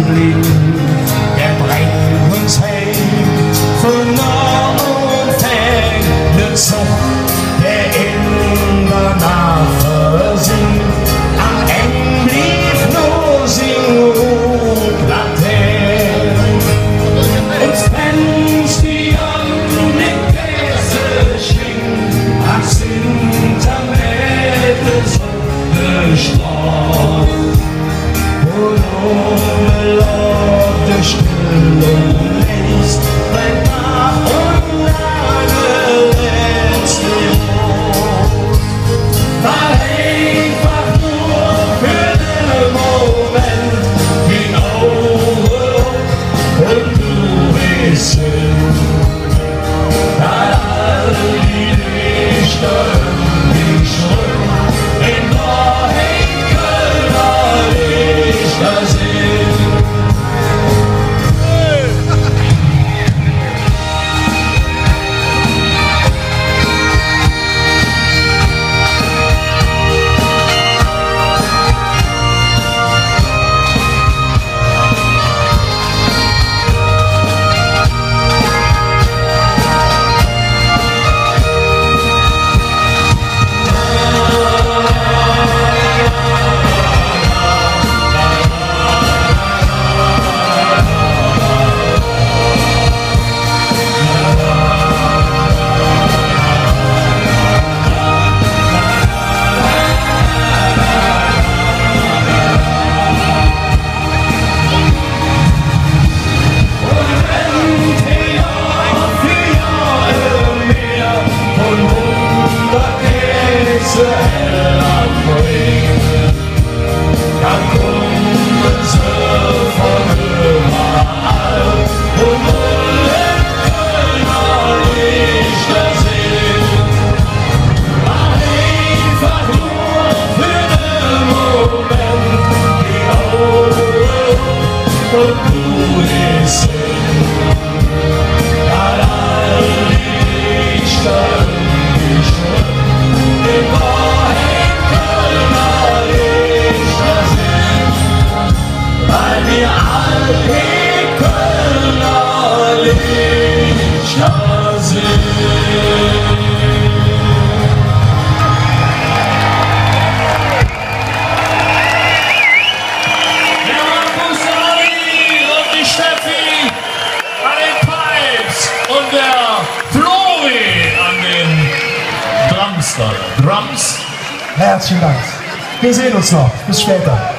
blind. Der bringt uns heim von nah und fern. Ne Zug, der in der Nacht versinkt. Am Ende blieb nur Sing und Laternen. Und wenn's die an den Käse schwingt, ach sind am Ende Sonne strahlt. Und ohne Laut der Stille längst brennt nach und lange letzte Rot. War einfach nur für den Moment die Augen und du bist hin. Da all die Lichter um dich rum in Wahrheit Kölner Lichter sind. Drums. Herzlichen Dank. Wir sehen uns noch. Bis später.